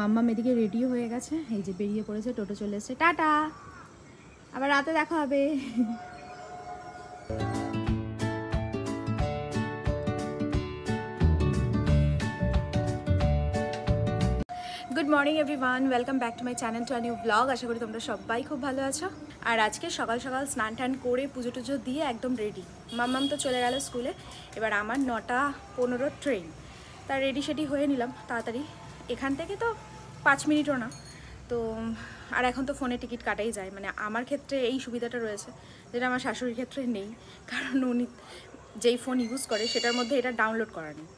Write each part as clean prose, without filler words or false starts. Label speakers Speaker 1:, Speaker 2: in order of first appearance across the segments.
Speaker 1: মাম্মাম এদিকে রেডিও হয়ে গেছে, এই যে বেরিয়ে পড়েছে, টোটো চলে এসেছে। টাটা, আবার রাতে দেখা হবে। Good morning everyone, welcome back to my channel to a new vlog. আশা করি তোমরা সবাই খুব ভালো আছো। আর আজকে সকাল সকাল স্নান টান করে পুজো টুজো দিয়ে একদম রেডি। মাম্মাম তো চলে গেল স্কুলে, এবার আমার 9:15 ট্রেন। তা রেডি সেডি হয়ে নিলাম তাড়াতাড়ি। এখান থেকে তো 5 মিনিটও না তো। আর এখন তো ফোনে টিকিট কাটাই যায়, মানে আমার ক্ষেত্রে এই সুবিধাটা রয়েছে যেটা আমার শাশুড়ির ক্ষেত্রে নেই, কারণ উনি যেই ফোন ইউজ করে সেটার মধ্যে এটা ডাউনলোড করা নেই।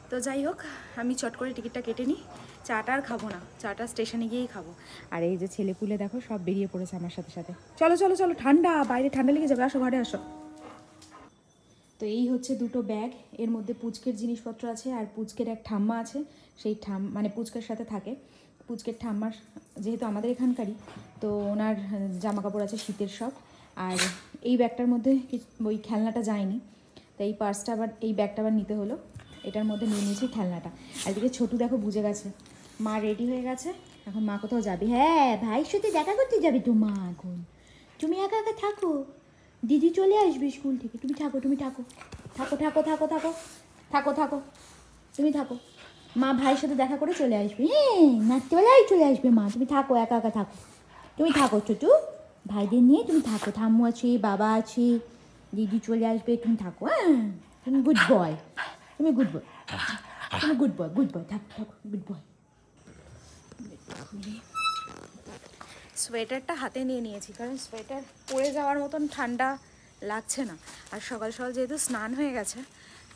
Speaker 1: তো যাই হোক, আমি চট করে টিকিটটা কেটে নিই। চাটা আর খাবো না, চাটা স্টেশনে গিয়েই খাবো। আর এই যে ছেলেপুলে দেখো সব বেরিয়ে পড়েছে আমার সাথে সাথে। চলো চলো চলো, ঠান্ডা, বাইরে ঠান্ডা লেগে যাবে, আসো ঘরে আসো। তো এই হচ্ছে দুটো ব্যাগ, এর মধ্যে পুচকের জিনিসপত্র আছে, আর পুচকের এক ঠাম্মা আছে, সেই মানে পুচকের সাথে থাকে। পুচকের ঠাম্মার যেহেতু আমাদের এখানকারই, তো ওনার জামা কাপড় আছে শীতের সব। আর এই ব্যাগটার মধ্যে ওই খেলনাটা যায়নি, তো এই পার্সটা আবার, এই ব্যাগটা আবার নিতে হলো। এটার মধ্যে নিয়ে নিয়েছি খেলনাটা। আর এদিকে ছোটু দেখো বুঝে গেছে, মা রেডি হয়ে গেছে, এখন মা কোথাও যাবি? হ্যাঁ, ভাইয়ের সাথে দেখা করতে যাবি তো মা? এখন তুমি একা একা থাকো, দিদি চলে আসবে স্কুল থেকে, তুমি থাকো, তুমি থাকো, থাকো থাকো থাকো থাকো থাকো থাকো, তুমি থাকো। মা ভাইয়ের সাথে দেখা করে চলে আসবে। হ্যাঁ, নাচতেবেলায় চলে আসবে মা, তুমি থাকো, একা একা থাকো, তুমি থাকো ছোটু, ভাইদের নিয়ে তুমি থাকো, ঠাম্মু আছে, বাবা আছে, দিদি চলে আসবে, তুমি থাকো। হ্যাঁ, তুমি গুড বয়, তুমি গুড বয়, তুমি গুড বয়, গুড বয়, থাকো থাকো, গুড বয়। সোয়েটারটা হাতে নিয়ে নিয়েছি, কারণ সোয়েটার পরে যাওয়ার মতন ঠান্ডা লাগছে না। আর সকাল সকাল যেহেতু স্নান হয়ে গেছে,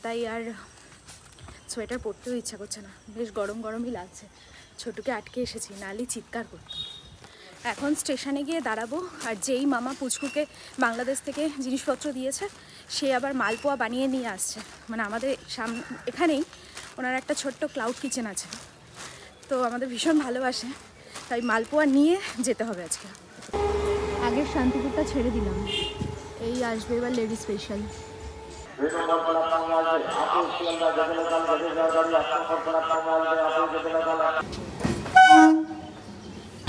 Speaker 1: তাই আর সোয়েটার পরতেও ইচ্ছা করছে না, বেশ গরম গরমই লাগছে। ছোটুকে আটকে এসেছি, নালি চিৎকার করতো। এখন স্টেশনে গিয়ে দাঁড়াবো। আর যেই মামা পুচকুকে বাংলাদেশ থেকে জিনিসপত্র দিয়েছে, সে আবার মালপোয়া বানিয়ে নিয়ে আসছে। মানে আমাদের এখানেই ওনার একটা ছোট্ট ক্লাউড কিচেন আছে, তো আমাদের ভীষণ ভালোবাসে, তাই মালপোয়া নিয়ে যেতে হবে আজকে। আগের শান্তিপুরটা ছেড়ে দিলাম, এই আসবে এবার লেডি স্পেশাল।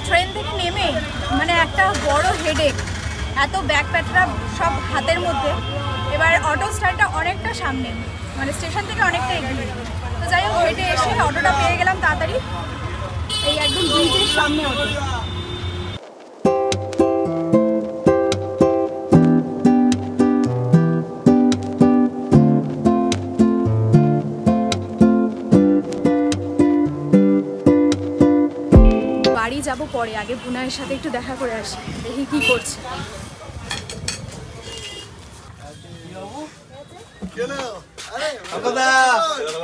Speaker 1: ট্রেন থেকে নেমে মানে একটা বড় হেডেক, এত ব্যাগ প্যাটরা সব হাতের মধ্যে। এবার অটো স্ট্যান্ডটা অনেকটা সামনে, মানে স্টেশন থেকে অনেকটা এগিয়ে। তো যাই হোক, হেঁটে এসে অটোটা পেয়ে গেলাম তাড়াতাড়ি, এই একদম ব্রিজের সামনে অটো। বাড়ি যাবো পরে, আগে বুনাইয়ের সাথে একটু দেখা করে আসি, দেখি কি করছে।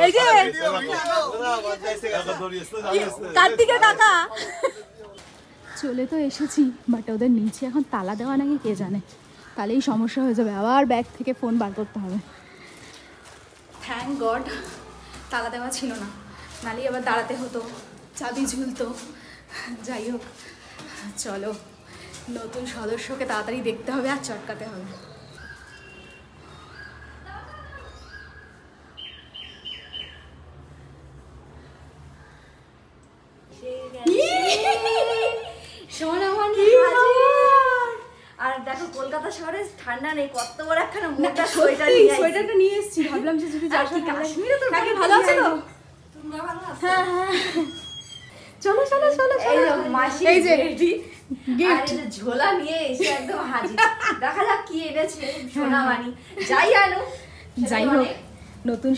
Speaker 1: এই যে কার্তিকের কাকা চলে তো এসেছি, বাট ওদের নিচে এখন তালা দেওয়া নাকি কে জানে, তাহলেই সমস্যা হয়ে যাবে, আবার ব্যাগ থেকে ফোন বার করতে হবে। থ্যাংক গড তালা দেওয়া ছিল না, নাহলে আবার দাঁড়াতে হতো, চাবি ঝুলতো। যাই হোক, চলো, নতুন সদস্যকে তাড়াতাড়ি দেখতে হবে আর চটকাতে হবে।
Speaker 2: আর দেখো, কলকাতা শহরে ঠান্ডা নেই, কত বড় একখানা মোটা
Speaker 1: সোয়েটারটা নিয়ে এসেছি, ভাবলাম যে যদি কাশ্মীরে তো ভালো আছে তো।
Speaker 2: তোমরা ভালো আছো?
Speaker 1: হ্যাঁ হ্যাঁ, চলো চলো চলো,
Speaker 2: এই যে মাসি,
Speaker 1: এই যে
Speaker 2: গিফট, ঝোলা নিয়ে এসে একদম হাজির। দেখা যাক কি এনেছে সোনা মানি, যাই আনো।
Speaker 1: যাই হোক, নতুন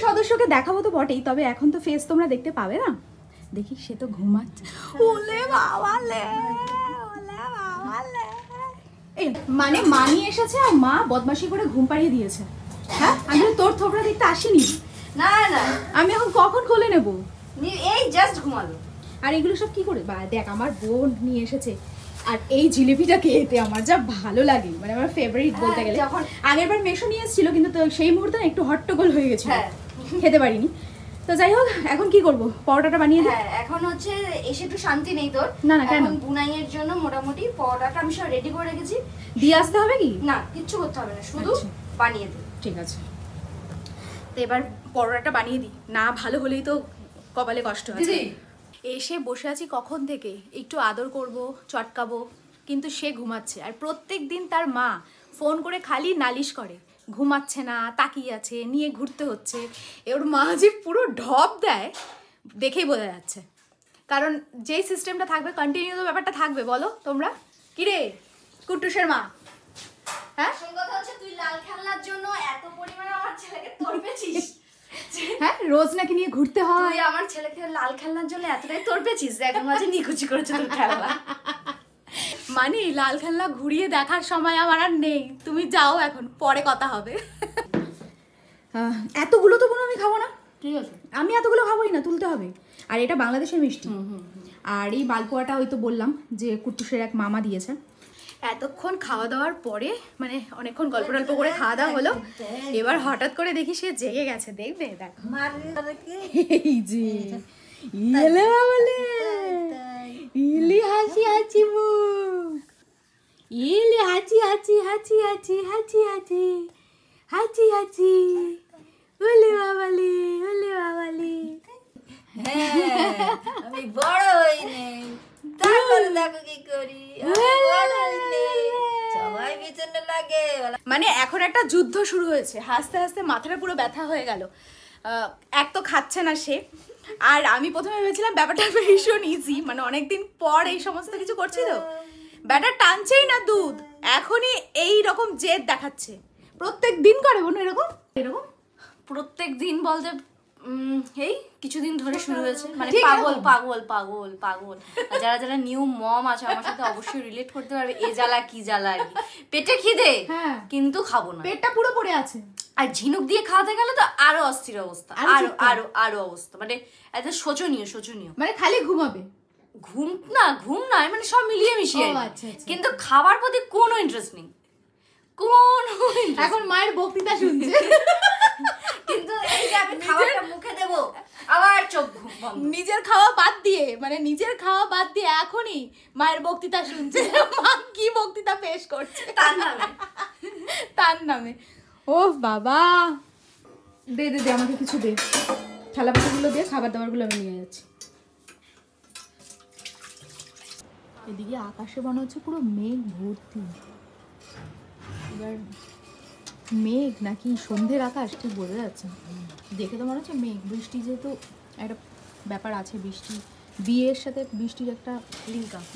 Speaker 1: সদস্যকে দেখাবো তো বটেই, তবে এখন তো ফেস তোমরা দেখতে পাবে না। দেখি, সে তো ঘুমাচ্ছে। ওলে বাবা লে, ওলে বাবা লে। এই মানে মা নিয়ে এসেছে আর মা বদমাশি করে ঘুম পাড়িয়ে দিয়েছে। হ্যাঁ, আমি তোর থোপড়া দেখতে আসিনি।
Speaker 2: না না,
Speaker 1: আমি এখন কখন খুলে নেব?
Speaker 2: এই জাস্ট ঘুমালো।
Speaker 1: আর এগুলো সব কি করে? বা দেখ, আমার বোন নিয়ে এসেছে, আর এই জিলিপিটা খেতে আমার যা ভালো লাগে, মানে আমার ফেভারিট বলতে গেলে। আগের বার মেশো নিয়ে এসেছিল, কিন্তু তো সেই মুহূর্তে একটু হট্টগোল হয়ে গেছিল, খেতে পারিনি। তো যাই হোক, এখন কি করব? পরোটাটা বানিয়ে দিই।
Speaker 2: হ্যাঁ, এখন হচ্ছে এসে একটু শান্তি নেই তোর।
Speaker 1: না না, কেন?
Speaker 2: বুনাইয়ের জন্য মোটামুটি পরোটাটা আমি সব রেডি করে রেখেছি।
Speaker 1: দিয়ে আসতে হবে কি?
Speaker 2: না, কিচ্ছু করতে হবে না, শুধু বানিয়ে দে।
Speaker 1: ঠিক আছে, তো এবার পরোটাটা বানিয়ে দিই। না ভালো হলেই তো কপালে কষ্ট আছে। এসে বসে আছি কখন থেকে, একটু আদর করব, চটকাবো, কিন্তু সে ঘুমাচ্ছে। আর প্রত্যেক দিন তার মা ফোন করে খালি নালিশ করে, ঘুমাচ্ছে না, তাকিয়ে আছে, নিয়ে ঘুরতে হচ্ছে। ওর মা যে পুরো ঢপ দেয় দেখেই বোঝা যাচ্ছে। কারণ যেই সিস্টেমটা থাকবে কন্টিনিউ তো ব্যাপারটা থাকবে। বলো তোমরা, কিরে কুট্টুসের মা? হ্যাঁ,
Speaker 2: আসল কথা হচ্ছে তুই লাল খেলনার জন্য এত পরিমাণে আমার ছেলেকে তড়পেছিস।
Speaker 1: হ্যাঁ, রোজ নাকি নিয়ে ঘুরতে হয়।
Speaker 2: তুই আমার ছেলেকে লাল খেলনার জন্য এতটাই তড়পেছিস যে এখন মাঝে নিকুচি করেছে তোর খেলনা।
Speaker 1: মানে লাল খেলনা ঘুরিয়ে দেখার সময় আমার আর নেই, তুমি যাও, এখন পরে কথা হবে। এতগুলো তো কোনো আমি খাবো না,
Speaker 2: ঠিক আছে,
Speaker 1: আমি এতগুলো খাবোই না, তুলতে হবে। আর এটা বাংলাদেশের মিষ্টি। আর এই মালপোয়াটা ওই তো বললাম যে কুট্টুসের এক মামা দিয়েছে। এতক্ষণ খাওয়া দাওয়ার পরে মানে অনেকক্ষণ গল্প টল্প করে খাওয়া দাওয়া হলো, এবার হঠাৎ করে দেখি সে জেগে গেছে। দেখবে, দেখো এই যে ইলে বাবালে, ইলি হাসি হাসি মুখ, ইলি হাসি হাসি হাসি হাসি হাসি হাসি হাসি হাসি, ওলে বাবালে, ওলে বাবালে।
Speaker 2: আমি বড় হইনি, তারপরে দেখো কি করি। সবাই পিছনে লাগে।
Speaker 1: মানে এখন একটা যুদ্ধ শুরু হয়েছে। হাসতে হাসতে মাথাটা পুরো ব্যথা হয়ে গেল। এক তো খাচ্ছে না সে, আর আমি প্রথমে ভেবেছিলাম ব্যাপারটা ভীষণ ইজি, মানে অনেকদিন পর এই সমস্ত কিছু করছি তো, ব্যাটা টানছেই না দুধ, এখনই এই রকম জেদ দেখাচ্ছে। প্রত্যেক দিন করে বোন এরকম এরকম?
Speaker 2: প্রত্যেক দিন বলতে এই কিছুদিন ধরে শুরু হয়েছে, মানে
Speaker 1: ঠিক
Speaker 2: পাগল
Speaker 1: এরকম।
Speaker 2: পাগল পাগল পাগল। আর যারা যারা নিউ মম আছে আমার সাথে অবশ্যই রিলেট করতে পারবে, এ জ্বালা কি জ্বালা আর কি। পেটে খিদে,
Speaker 1: হ্যাঁ,
Speaker 2: কিন্তু খাবো না।
Speaker 1: পেটটা পুরো পড়ে আছে।
Speaker 2: আর ঝিনুক দিয়ে খাওয়াতে গেলে তো আরো অস্থির অবস্থা,
Speaker 1: আরো
Speaker 2: আরো
Speaker 1: চিৎকার।
Speaker 2: আরো আরো অবস্থা, মানে এত শোচনীয় শোচনীয়।
Speaker 1: মানে খালি ঘুমাবে,
Speaker 2: ঘুম না, ঘুম নয়, মানে সব মিলিয়ে মিশিয়ে।
Speaker 1: ও, আচ্ছা, আচ্ছা।
Speaker 2: কিন্তু খাবার প্রতি কোনো ইন্টারেস্ট নেই, কোনো interest
Speaker 1: এখন মায়ের বক্তৃতা শুনছে।
Speaker 2: কিন্তু এই যে আমি খাবারটা মুখে দেবো আবার চোখ ঘুম বন্ধ।
Speaker 1: নিজের খাওয়া বাদ দিয়ে, মানে নিজের খাওয়া বাদ দিয়ে এখনই মায়ের বক্তৃতা শুনছে। মা কি বক্তৃতা পেশ করছে
Speaker 2: তার নামে।
Speaker 1: তার নামে। ও বাবা, দে দে দে, আমাকে কিছু দে, থালা বাটিগুলো দিয়ে খাবার দাবারগুলো আমি নিয়ে যাচ্ছি। এদিকে আকাশে মনে হচ্ছে পুরো মেঘ ভর্তি। এবার মেঘ নাকি সন্ধ্যের আকাশ ঠিক বোঝা যাচ্ছে না। দেখে তো মনে হচ্ছে মেঘ। বৃষ্টি যেহেতু একটা ব্যাপার আছে, বৃষ্টি বিয়ের সাথে বৃষ্টির একটা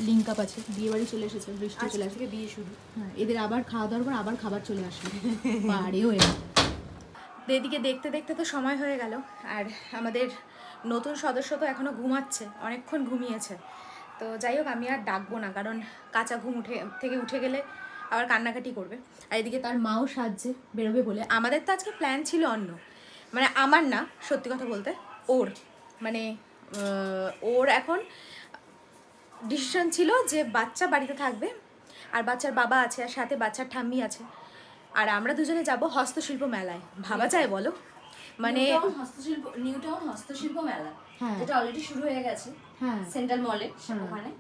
Speaker 1: লিঙ্ক আপ আছে। বিয়ে বাড়ি চলে এসেছে, বৃষ্টি চলে আসবে,
Speaker 2: বিয়ে শুরু।
Speaker 1: হ্যাঁ, এদের আবার খাওয়া দাওয়ার পর আবার খাবার চলে আসবে। পারেও এরা। এদিকে দেখতে দেখতে তো সময় হয়ে গেল, আর আমাদের নতুন সদস্য তো এখনো ঘুমাচ্ছে, অনেকক্ষণ ঘুমিয়েছে। তো যাই হোক, আমি আর ডাকবো না, কারণ কাঁচা ঘুম উঠে গেলে আবার কান্নাকাটি করবে। আর এদিকে তার মাও সাজছে বেরোবে বলে। আমাদের তো আজকে প্ল্যান ছিল অন্য, মানে আমার না, সত্যি কথা বলতে ওর, মানে ওর এখন ডিসিশন ছিল যে বাচ্চা বাড়িতে থাকবে, আর বাচ্চার বাবা আছে, আর সাথে বাচ্চার ঠাম্মি আছে, আর আমরা দুজনে যাব হস্তশিল্প মেলায়। ভাবা যায় বলো? মানে
Speaker 2: নিউ টাউন হস্তশিল্প মেলা,
Speaker 1: হ্যাঁ,
Speaker 2: যেটা অলরেডি শুরু হয়ে গেছে,
Speaker 1: হ্যাঁ,
Speaker 2: সেন্ট্রাল মলে
Speaker 1: হ্যাঁ।
Speaker 2: ওখানে।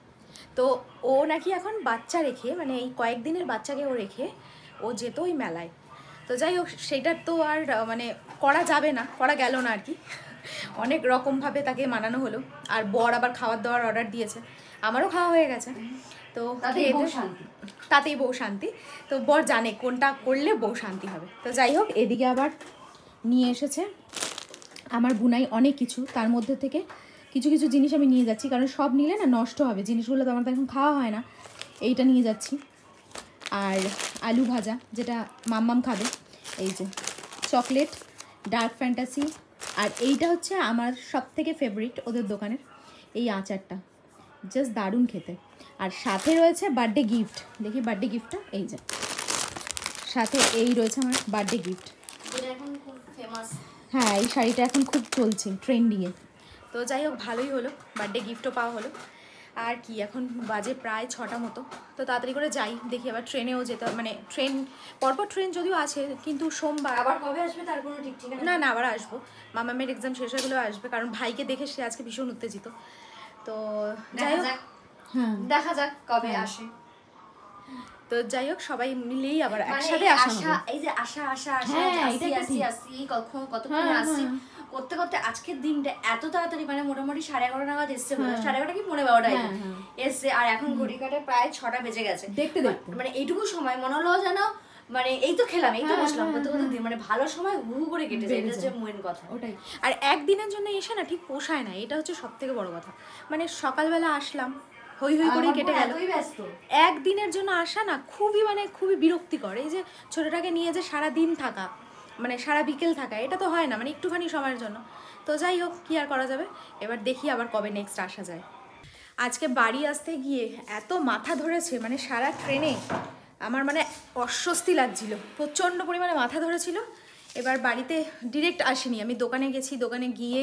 Speaker 1: তো ও নাকি এখন বাচ্চা রেখে, মানে এই কয়েকদিনের বাচ্চাকে ও রেখে ও যেত ওই মেলায়। তো যাই হোক, সেইটা তো আর মানে করা যাবে না, করা গেল না আর কি। অনেক রকমভাবে তাকে মানানো হলো। আর বর আবার খাবার দাওয়ার অর্ডার দিয়েছে, আমারও খাওয়া হয়ে গেছে। তো তাতেই বউ শান্তি। তো বর জানে কোনটা করলে বউ শান্তি হবে। তো যাই হোক, এদিকে আবার নিয়ে এসেছে আমার বুনাই অনেক কিছু, তার মধ্যে থেকে কিছু কিছু জিনিস আমি নিয়ে যাচ্ছি, কারণ সব নিলে না নষ্ট হবে জিনিসগুলো, তো আমার তো এখন খাওয়া হয় না। এইটা নিয়ে যাচ্ছি, আর আলু ভাজা যেটা মাম্মাম খাবে, এই যে চকলেট, ডার্ক ফ্যান্টাসি, আর এইটা হচ্ছে আমার সবথেকে ফেভারিট ওদের দোকানের এই আচারটা, জাস্ট দারুণ খেতে। আর সাথে রয়েছে বার্থডে গিফট, দেখি বার্থডে গিফটটা, এই যে সাথে এই রয়েছে আমার বার্থডে গিফট।
Speaker 2: এখন খুব ফেমাস।
Speaker 1: হ্যাঁ, এই শাড়িটা এখন খুব চলছে ট্রেন্ডিংয়ে। তো যাই হোক, ভালোই হলো, বার্থডে গিফটও পাওয়া হলো। আর কি, এখন বাজে প্রায় 6টা মতো। তো তাড়াতাড়ি করে যাই, দেখি আবার ট্রেনেও যেতে, মানে ট্রেন পরপর ট্রেন যদিও আছে, কিন্তু সোমবার
Speaker 2: আবার কবে আসবে তার কোনো ঠিক ঠিকানা
Speaker 1: না। আবার আসবো, মামামের এক্সাম শেষ হয়ে গেলেও আসবে, কারণ ভাইকে দেখে সে আজকে ভীষণ উত্তেজিত। তো যাই হোক, হ্যাঁ,
Speaker 2: দেখা যাক কবে আসে।
Speaker 1: তো যাই হোক সবাই মিলেই আবার
Speaker 2: মানে
Speaker 1: একসাথে আসা হবে।
Speaker 2: এই যে আশা
Speaker 1: হ্যাঁ,
Speaker 2: আসি
Speaker 1: এটা
Speaker 2: আসি
Speaker 1: ঠিক।
Speaker 2: আসি কতক্ষণে আসছি করতে করতে আজকের দিনটা এত তাড়াতাড়ি, মানে মোটামুটি 11:30 নাগাদ এসছে, 11:30 কি 11:45 এসছে, আর এখন ঘড়ি কাটে প্রায় 6টা বেজে গেছে।
Speaker 1: দেখতে দেখতে
Speaker 2: মানে এইটুকু সময় মনে হলো যেন মানে এই তো খেলাম, এই তো বসলাম, কত দিন মানে ভালো সময় হু হু করে কেটে যায়, এটা হচ্ছে মেন কথা।
Speaker 1: ওটাই। আর একদিনের জন্য এসে না ঠিক পোষায় না, এটা হচ্ছে সব থেকে বড় কথা। মানে সকালবেলা আসলাম, হই হই করে কেটে গেল। একদিনের জন্য আসা না খুবই বিরক্তিকর। এই যে ছোটটাকে নিয়ে যে সারা দিন থাকা, মানে সারা বিকেল থাকা, এটা তো হয় না, মানে একটুখানি সময়ের জন্য। তো যাই হোক, কি আর করা যাবে, এবার দেখি আবার কবে নেক্সট আসা যায়। আজকে বাড়ি আসতে গিয়ে এত মাথা ধরেছে, মানে সারা ট্রেনে আমার মানে অস্বস্তি লাগছিল, প্রচণ্ড পরিমাণে মাথা ধরেছিল। এবার বাড়িতে ডিরেক্ট আসিনি, আমি দোকানে গেছি, দোকানে গিয়ে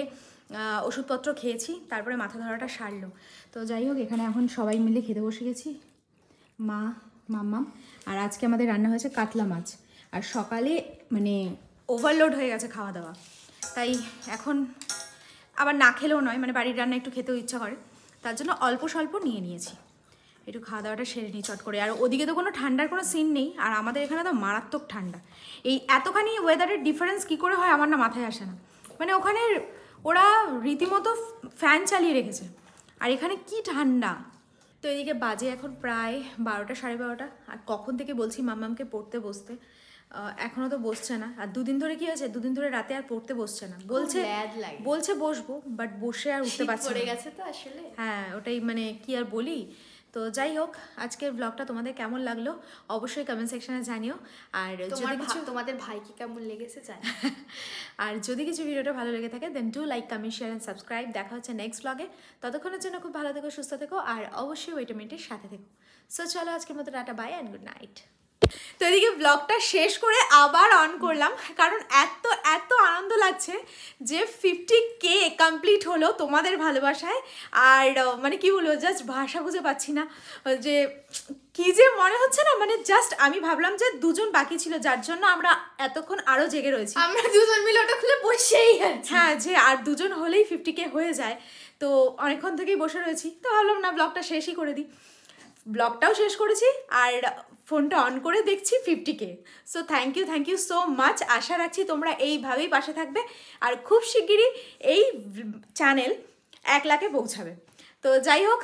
Speaker 1: ওষুধপত্র খেয়েছি, তারপরে মাথা ধরাটা সারলো। তো যাই হোক, এখানে এখন সবাই মিলে খেতে বসে গেছি, মা, মাম্মাম। আর আজকে আমাদের রান্না হয়েছে কাতলা মাছ। আর সকালে মানে ওভারলোড হয়ে গেছে খাওয়া দাওয়া, তাই এখন আবার না খেলেও নয়, মানে বাড়ির রান্না একটু খেতেও ইচ্ছা করে, তার জন্য অল্প স্বল্প নিয়ে নিয়েছি। একটু খাওয়া দাওয়াটা সেরে নিই চট করে। আর ওদিকে তো কোনো ঠান্ডার কোনো সিন নেই, আর আমাদের এখানে তো মারাত্মক ঠান্ডা। এই এতখানি ওয়েদারের ডিফারেন্স কী করে হয় আমার না মাথায় আসে না। মানে ওখানে ওরা রীতিমতো ফ্যান চালিয়ে রেখেছে, আর এখানে কি ঠান্ডা। তো এদিকে বাজে এখন প্রায় 12টা 12:30, আর কখন থেকে বলছি মাম্মামকে পড়তে বসতে, এখনও তো বসছে না। আর দুদিন ধরে কি হয়েছে, দুদিন ধরে রাতে আর পড়তে বসছে না, বলছে বসবো, বাট বসে আর উঠতে পারছে না।
Speaker 2: গেছে তো আসলে,
Speaker 1: হ্যাঁ ওটাই, মানে কি আর বলি। তো যাই হোক, আজকের ব্লগটা তোমাদের কেমন লাগলো অবশ্যই কমেন্ট সেকশনে জানিও। আর যদি কিছু
Speaker 2: তোমাদের ভাইকে কেমন লেগেছে জানি।
Speaker 1: আর যদি কিছু ভিডিওটা ভালো লেগে থাকে then do like, comment, share and subscribe. দেখা হচ্ছে নেক্সট ব্লগে, ততক্ষণের জন্য খুব ভালো থেকো, সুস্থ থেকো, আর অবশ্যই ওয়েটামেন্টের সাথে থেকো। সো চলো আজকের মতো tata, bye and good night. তো এদিকে ব্লগটা শেষ করে আবার অন করলাম, কারণ এত এত আনন্দ লাগছে যে 50K কমপ্লিট হলো তোমাদের ভালোবাসায়। আর মানে কি বলবো, জাস্ট ভাষা খুঁজে পাচ্ছি না, যে কি যে মনে হচ্ছে না। মানে জাস্ট আমি ভাবলাম যে দুজন বাকি ছিল, যার জন্য আমরা এতক্ষণ আরও জেগে রয়েছি।
Speaker 2: আমরা দুজন মিলে ওটা খুলে বসেই আছি।
Speaker 1: হ্যাঁ, যে আর দুজন হলেই 50K হয়ে যায়। তো অনেকক্ষণ থেকেই বসে রয়েছি, তো ভাবলাম না ব্লগটা শেষই করে দিই। ব্লগটাও শেষ করেছি, আর ফোনটা অন করে দেখছি 50K। So thank you so much. আশা রাখছি তোমরা এইভাবেই পাশে থাকবে, আর খুব শিগগিরই এই চ্যানেল 1 লাখে পৌঁছাবে। তো যাই হোক,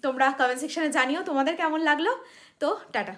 Speaker 1: তোমরা কমেন্ট সেকশনে জানিও তোমাদের কেমন লাগলো। তো টাটা।